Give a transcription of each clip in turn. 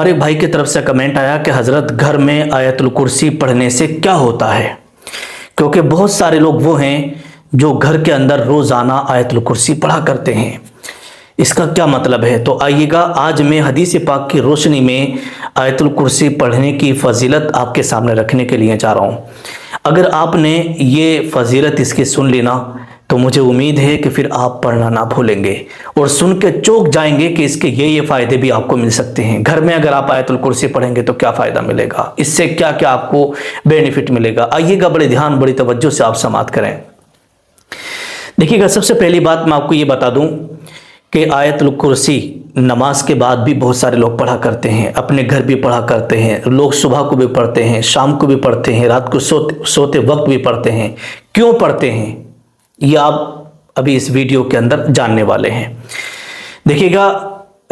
ہمارے بھائی کی طرف سے کمنٹ آیا کہ حضرت گھر میں آیت الکرسی پڑھنے سے کیا ہوتا ہے، کیونکہ بہت سارے لوگ وہ ہیں جو گھر کے اندر روزانہ آیت الکرسی پڑھا کرتے ہیں، اس کا کیا مطلب ہے؟ تو آئیے گا آج میں حدیث پاک کی روشنی میں آیت الکرسی پڑھنے کی فضیلت آپ کے سامنے رکھنے کے لیے چاہ رہا ہوں۔ اگر آپ نے یہ فضیلت اس کی سن لینا تو مجھے امید ہے کہ پھر آپ پڑھنا نہ بھولیں گے اور سن کے چونک جائیں گے کہ اس کے یہ فائدے بھی آپ کو مل سکتے ہیں۔ گھر میں اگر آپ آیت الکرسی پڑھیں گے تو کیا فائدہ ملے گا، اس سے کیا کیا آپ کو بینیفٹ ملے گا، آئیے گا بڑے دھیان بڑی توجہ سے آپ سماعت کریں۔ دیکھیے گا، سب سے پہلی بات میں آپ کو یہ بتا دوں کہ آیت الکرسی نماز کے بعد بھی بہت سارے لوگ پڑھا کرتے ہیں، اپنے گھر بھی پڑھا کرتے ہیں، لوگ صبح کو بھی پڑھتے ہیں، شام کو بھی پڑھتے ہیں، رات کو سوتے وقت بھی پڑھتے ہیں۔ کیوں پڑھتے ہیں یہ آپ ابھی اس ویڈیو کے اندر جاننے والے ہیں۔ دیکھیے گا،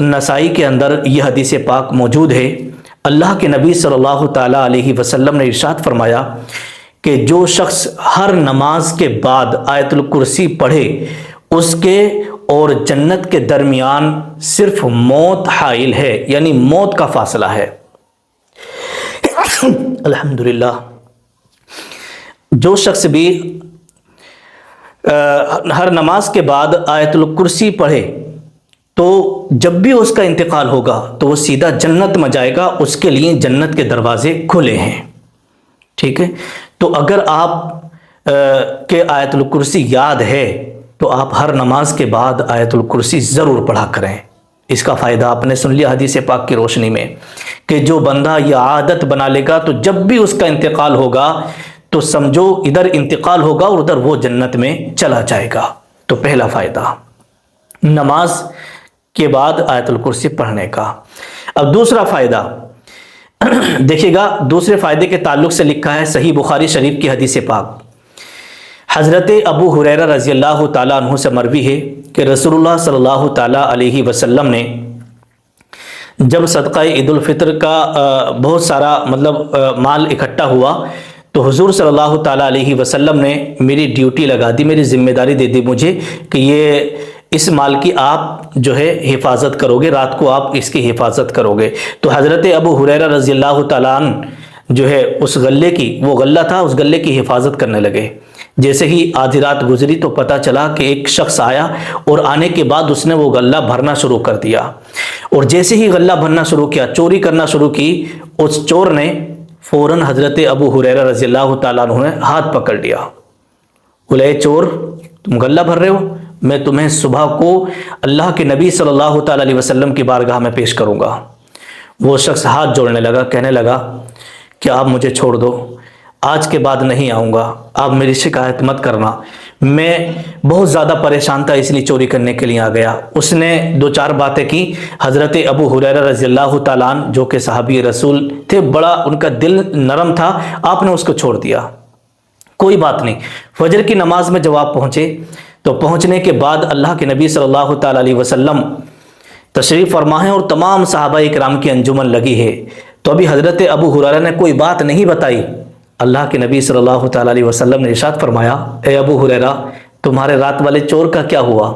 نسائی کے اندر یہ حدیث پاک موجود ہے۔ اللہ کے نبی صلی اللہ تعالیٰ علیہ وسلم نے ارشاد فرمایا کہ جو شخص ہر نماز کے بعد آیت الکرسی پڑھے اس کے اور جنت کے درمیان صرف موت حائل ہے، یعنی موت کا فاصلہ ہے۔ الحمدللہ، جو شخص بھی ہر نماز کے بعد آیت الکرسی پڑھے تو جب بھی اس کا انتقال ہوگا تو وہ سیدھا جنت میں جائے گا، اس کے لیے جنت کے دروازے کھلے ہیں۔ ٹھیک ہے، تو اگر آپ کے آیت الکرسی یاد ہے تو آپ ہر نماز کے بعد آیت الکرسی ضرور پڑھا کریں۔ اس کا فائدہ آپ نے سن لیا حدیث پاک کی روشنی میں کہ جو بندہ یہ عادت بنا لے گا تو جب بھی اس کا انتقال ہوگا تو سمجھو ادھر انتقال ہوگا اور ادھر وہ جنت میں چلا جائے گا۔ تو پہلا فائدہ نماز کے بعد آیت الکرسی پڑھنے کا۔ اب دوسرا فائدہ دیکھیے گا، دوسرے فائدے کے تعلق سے لکھا ہے صحیح بخاری شریف کی حدیث پاک۔ حضرت ابو ہریرہ رضی اللہ تعالیٰ عنہ سے مروی ہے کہ رسول اللہ صلی اللہ تعالیٰ علیہ وسلم نے جب صدقہ عید الفطر کا بہت سارا مال اکٹھا ہوا تو حضور صلی اللہ تعالیٰ علیہ وسلم نے میری ڈیوٹی لگا دی، میری ذمہ داری دے دی مجھے کہ یہ اس مال کی آپ جو ہے حفاظت کرو گے، رات کو آپ اس کی حفاظت کرو گے۔ تو حضرت ابو ہریرہ رضی اللہ تعالیٰ عنہ جو ہے اس غلے کی، وہ غلہ تھا، اس غلے کی حفاظت کرنے لگے۔ جیسے ہی آدھی رات گزری تو پتہ چلا کہ ایک شخص آیا اور آنے کے بعد اس نے وہ غلہ بھرنا شروع کر دیا، اور جیسے ہی غلہ بھرنا شروع کیا، چوری کرنا شروع کی، اس چور نے فوراً حضرت ابو ہریرہ رضی اللہ تعالیٰ عنہ نے ہاتھ پکڑ لیا۔ بولے اے چور، تم غلہ بھر رہے ہو، میں تمہیں صبح کو اللہ کے نبی صلی اللہ تعالیٰ علیہ وسلم کی بارگاہ میں پیش کروں گا۔ وہ شخص ہاتھ جوڑنے لگا، کہنے لگا کہ آپ مجھے چھوڑ دو، آج کے بعد نہیں آؤں گا، آپ میری شکایت مت کرنا، میں بہت زیادہ پریشان تھا اس لیے چوری کرنے کے لیے آ گیا۔ اس نے دو چار باتیں کی، حضرت ابو ہریرہ رضی اللہ تعالیٰ عنہ جو کہ صحابی رسول تھے، بڑا ان کا دل نرم تھا، آپ نے اس کو چھوڑ دیا۔ کوئی بات نہیں۔ فجر کی نماز میں جب آپ پہنچے تو پہنچنے کے بعد اللہ کے نبی صلی اللہ تعالیٰ علیہ وسلم تشریف فرما ہے اور تمام صحابہ کرام کی انجمن لگی ہے، تو ابھی حضرت ابو ہریرہ نے کوئی بات نہیں بتائی۔ اللہ کے نبی صلی اللہ تعالیٰ علیہ وسلم نے ارشاد فرمایا، اے ابو ہریرہ، تمہارے رات والے چور کا کیا ہوا؟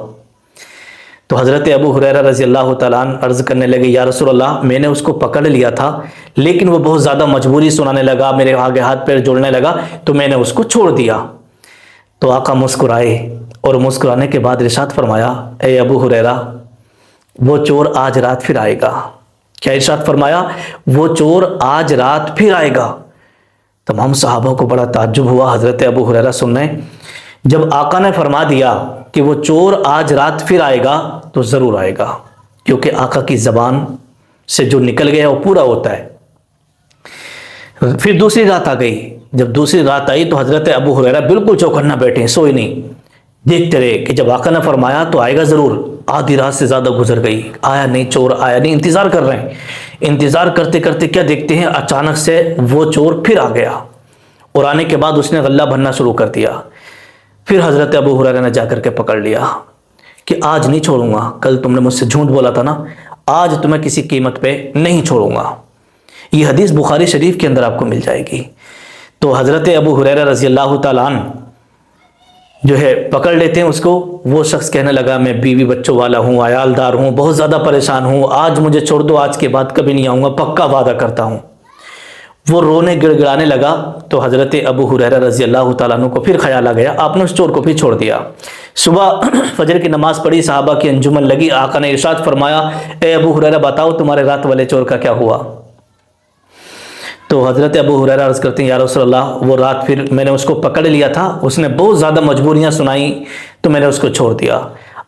تو حضرت ابو ہریرہ رضی اللہ تعالیٰ عنہ عرض کرنے لگے، یا رسول اللہ، میں نے اس کو پکڑ لیا تھا لیکن وہ بہت زیادہ مجبوری سنانے لگا، میرے آگے ہاتھ پیر جوڑنے لگا تو میں نے اس کو چھوڑ دیا۔ تو آقا مسکرائے اور مسکرانے کے بعد ارشاد فرمایا، اے ابو ہریرہ، وہ چور آج رات پھر آئے گا۔ کیا ارشاد فرمایا؟ وہ چور آج رات پھر آئے گا۔ تمام صحابہ کو بڑا تعجب ہوا، حضرت ابو ہریرہ سن رہے ہیں۔ جب آقا نے فرما دیا کہ وہ چور آج رات پھر آئے گا تو ضرور آئے گا، کیونکہ آقا کی زبان سے جو نکل گیا وہ پورا ہوتا ہے۔ پھر دوسری رات آ گئی۔ جب دوسری رات آئی تو حضرت ابو ہریرہ بالکل چوکنا بیٹھے، سوئے نہیں، دیکھتے رہے کہ جب آقا نے فرمایا تو آئے گا ضرور۔ آدھی رات سے زیادہ گزر گئی، آیا نہیں، چور آیا نہیں، انتظار کر رہے ہیں۔ انتظار کرتے کرتے کیا دیکھتے ہیں، اچانک سے وہ چور پھر آ گیا، اور آنے کے بعد اس نے غلہ بھرنا شروع کر دیا۔ پھر حضرت ابو ہریرہ نے جا کر کے پکڑ لیا کہ آج نہیں چھوڑوں گا، کل تم نے مجھ سے جھوٹ بولا تھا نا، آج تمہیں کسی قیمت پہ نہیں چھوڑوں گا۔ یہ حدیث بخاری شریف کے اندر آپ کو مل جائے گی۔ تو حضرت ابو ہریرہ رضی اللہ تعالیٰ عنہ جو ہے پکڑ لیتے ہیں اس کو. وہ شخص کہنے لگا میں بیوی بچوں والا ہوں, عیالدار ہوں, بہت زیادہ پریشان ہوں, آج مجھے چھوڑ دو, آج کے بعد کبھی نہیں آؤں گا, پکا وعدہ کرتا ہوں. وہ رونے گڑ گڑانے لگا تو حضرت ابو ہریرہ رضی اللہ تعالیٰ عنہ کو پھر خیال آ گیا, آپ نے اس چور کو پھر چھوڑ دیا. صبح فجر کی نماز پڑھی, صحابہ کی انجمن لگی, آقا نے ارشاد فرمایا اے ابو ہریرہ بتاؤ تمہارے رات والے چور کا کیا ہوا. تو حضرت ابو ہریرہ عرض کرتے ہیں یا رسول اللہ وہ رات پھر میں نے اس کو پکڑ لیا تھا, اس نے بہت زیادہ مجبوریاں سنائیں تو میں نے اس کو چھوڑ دیا.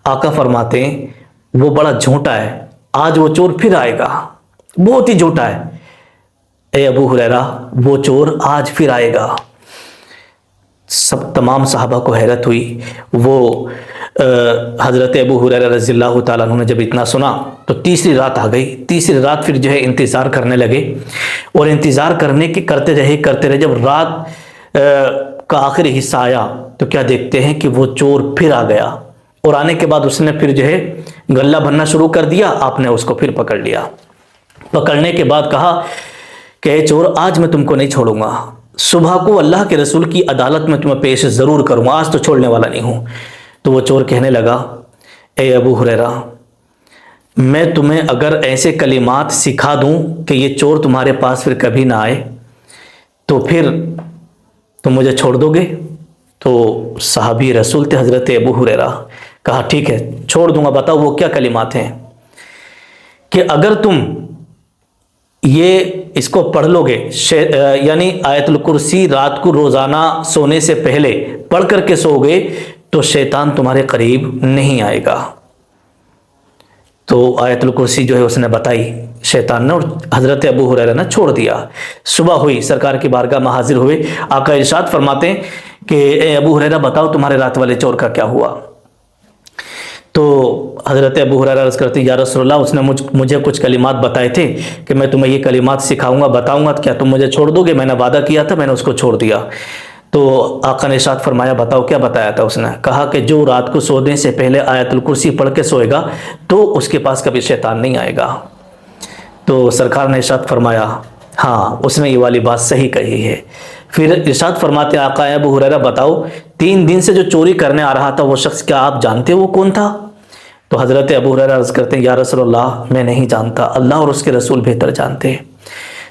آقا فرماتے ہیں وہ بڑا جھوٹا ہے, آج وہ چور پھر آئے گا, بہت ہی جھوٹا ہے. اے ابو ہریرہ وہ چور آج پھر آئے گا. تمام صحابہ کو حیرت ہوئی. وہ حضرت ابو ہریرہ رضی اللہ تعالیٰ عنہ نے جب اتنا سنا تو تیسری رات آ گئی. تیسری رات پھر جو ہے انتظار کرنے لگے, اور انتظار کرتے رہے. جب رات کا آخری حصہ آیا تو کیا دیکھتے ہیں کہ وہ چور پھر آ گیا, اور آنے کے بعد اس نے پھر جو ہے گلہ بھرنا شروع کر دیا. آپ نے اس کو پھر پکڑ لیا. پکڑنے کے بعد کہا کہ اے چور آج میں تم کو نہیں چھوڑوں گا, صبح کو اللہ کے رسول کی عدالت میں تمہیں پیش ضرور کروں گا, آج تو چھوڑنے والا نہیں ہوں. تو وہ چور کہنے لگا اے ابو ہریرہ میں تمہیں اگر ایسے کلمات سکھا دوں کہ یہ چور تمہارے پاس پھر کبھی نہ آئے تو پھر تم مجھے چھوڑ دو گے. تو صحابی رسول تھے حضرت ابو ہریرہ, کہا ٹھیک ہے چھوڑ دوں گا, بتاؤ وہ کیا کلمات ہیں. کہ اگر تم یہ اس کو پڑھ لو گے, یعنی آیت الکرسی رات کو روزانہ سونے سے پہلے پڑھ کر کے سو گے تو شیطان تمہارے قریب نہیں آئے گا. تو آیت الکرسی جو ہے اس نے بتائی شیطان نے, اور حضرت ابو ہریرہ نے چھوڑ دیا. صبح ہوئی, سرکار کی بارگاہ میں حاضر ہوئے. آقا ارشاد فرماتے ہیں کہ اے ابو ہریرہ بتاؤ تمہارے رات والے چور کا کیا ہوا. تو حضرت ابو ہریرہ عرض کرتے ہیں یا رسول اللہ اس نے مجھے کچھ کلمات بتائے تھے کہ میں تمہیں یہ کلمات سکھاؤں گا, بتاؤں گا, کیا تم مجھے چھوڑ دو گے. میں نے وعدہ کیا تھا, میں نے اس کو چھوڑ دیا. تو آقا نے ارشاد فرمایا بتاؤ کیا بتایا تھا. اس نے کہا کہ جو رات کو سونے سے پہلے آیت الکرسی پڑھ کے سوئے گا تو اس کے پاس کبھی شیطان نہیں آئے گا. تو سرکار نے ارشاد فرمایا ہاں اس نے یہ والی بات صحیح کہی ہے. پھر ارشاد فرماتے آقا ابو ہریرہ بتاؤ 3 دن سے جو چوری کرنے آ رہا تھا وہ شخص کیا آپ جانتے وہ کون تھا. تو حضرت ابو ہریرہ عرض کرتے ہیں یا رسول اللہ میں نہیں جانتا, اللہ اور اس کے رسول بہتر جانتے ہیں.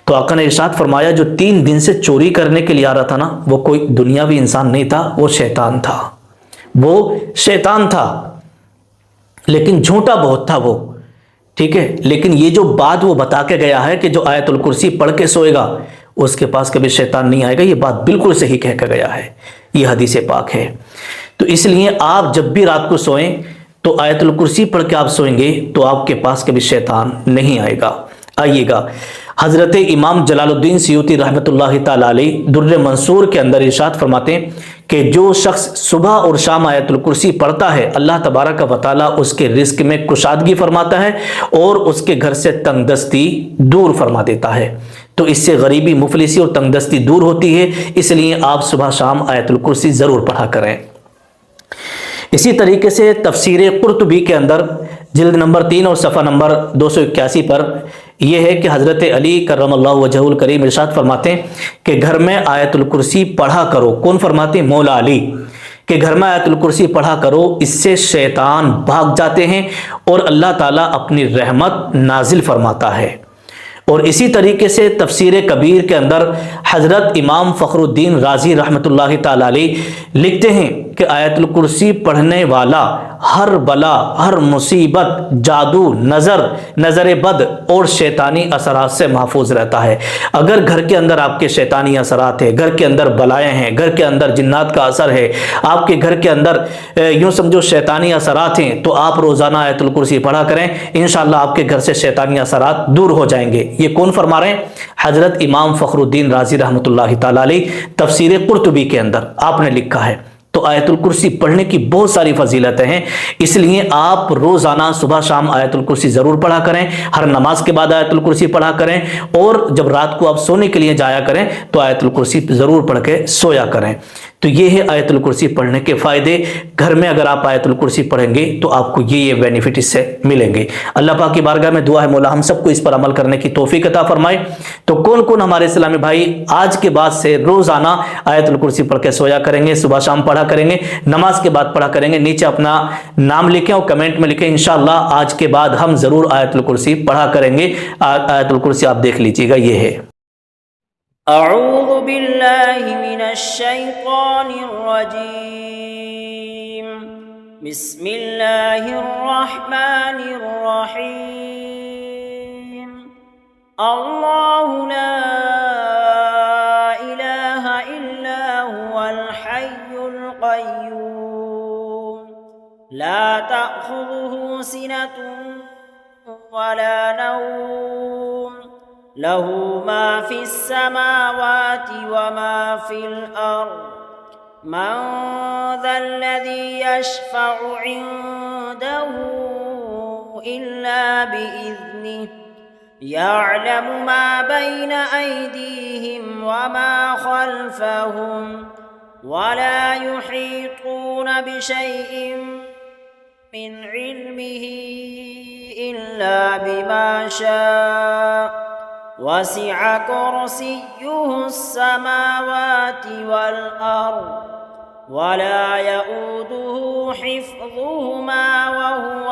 تو آقا نے ارشاد فرمایا جو 3 دن سے چوری کرنے کے لیے آ رہا تھا نا وہ کوئی دنیاوی انسان نہیں تھا, وہ شیطان تھا. وہ شیطان تھا لیکن جھوٹا بہت تھا وہ, ٹھیک ہے. لیکن یہ جو بات وہ بتا کے گیا ہے کہ جو آیت الکرسی پڑھ کے سوئے گا اس کے پاس کبھی شیطان نہیں آئے گا, یہ بات بالکل صحیح کہہ کے گیا ہے. یہ حدیث پاک ہے. تو اس لیے آپ جب بھی رات کو سوئیں تو آیت الکرسی پڑھ کے آپ سوئیں گے تو آپ کے پاس کبھی شیطان نہیں آئے گا. آئیے گا حضرت امام جلال الدین سیوطی رحمۃ اللہ تعالی علیہ در منصور کے اندر ارشاد فرماتے ہیں کہ جو شخص صبح اور شام آیت الکرسی پڑھتا ہے اللہ تبارک و تعالی اس کے رزق میں کشادگی فرماتا ہے اور اس کے گھر سے تنگ دستی دور فرما دیتا ہے. تو اس سے غریبی مفلسی اور تنگ دستی دور ہوتی ہے. اس لیے آپ صبح شام آیت الکرسی ضرور پڑھا کریں. اسی طریقے سے تفسیر قرطبی کے اندر جلد نمبر 3 اور صفحہ نمبر 281 پر یہ ہے کہ حضرت علی کرم اللہ وجہہ الکریم ارشاد فرماتے ہیں کہ گھر میں آیت الکرسی پڑھا کرو. کون فرماتے ہیں؟ مولا علی, کہ گھر میں آیت الکرسی پڑھا کرو, اس سے شیطان بھاگ جاتے ہیں اور اللہ تعالیٰ اپنی رحمت نازل فرماتا ہے. اور اسی طریقے سے تفسیر کبیر کے اندر حضرت امام فخر الدین رازی رحمۃ اللہ تعالی علیہ لکھتے ہیں کہ آیت الکرسی پڑھنے والا ہر بلا, ہر مصیبت, جادو, نظر بد اور شیطانی اثرات سے محفوظ رہتا ہے. اگر گھر کے اندر آپ کے شیطانی اثرات ہیں, گھر کے اندر بلائیں ہیں, گھر کے اندر جنات کا اثر ہے, آپ کے گھر کے اندر یوں سمجھو شیطانی اثرات ہیں, تو آپ روزانہ آیت الکرسی پڑھا کریں, انشاءاللہ آپ کے گھر سے شیطانی اثرات دور ہو جائیں گے. یہ کون فرما رہے ہیں؟ حضرت امام فخر الدین رازی رحمۃ اللہ تعالی علیہ تفسیر قرطبی کے اندر آپ نے لکھا ہے. تو آیت الکرسی پڑھنے کی بہت ساری فضیلتیں ہیں, اس لیے آپ روزانہ صبح شام آیت الکرسی ضرور پڑھا کریں. ہر نماز کے بعد آیت الکرسی پڑھا کریں, اور جب رات کو آپ سونے کے لیے جایا کریں تو آیت الکرسی ضرور پڑھ کے سویا کریں. تو یہ ہے آیت الکرسی پڑھنے کے فائدے. گھر میں اگر آپ آیت الکرسی پڑھیں گے تو آپ کو یہ بینیفٹ اس سے ملیں گے. اللہ پاک کی بارگاہ میں دعا ہے مولا ہم سب کو اس پر عمل کرنے کی توفیق عطا فرمائے. تو کون کون ہمارے اسلامی بھائی آج کے بعد سے روزانہ آیت الکرسی پڑھ کے سویا کریں گے, صبح شام پڑھا کریں گے, نماز کے بعد پڑھا کریں گے؟ نیچے اپنا نام لکھیں اور کمنٹ میں لکھیں. انشاءاللہ آج کے بعد ہم ضرور آیت الکرسی پڑھا کریں گے. آیت الکرسی آپ دیکھ لیجیے گا, یہ ہے. اعوذ باللہ من الشیطان الرجیم. بسم اللہ الرحمن الرحیم. اللہ لا الہ الا هو الحی القیوم لا تأخذه سنة ولا نوم له ما في السماوات وما في الأرض من ذا الذي يشفع عنده إلا بإذنه يعلم ما بين أيديهم وما خلفهم ولا يحيطون بشيء من علمه إلا بما شاء وسع كرسيه السماوات والأرض ولا يؤوده حفظهما وهو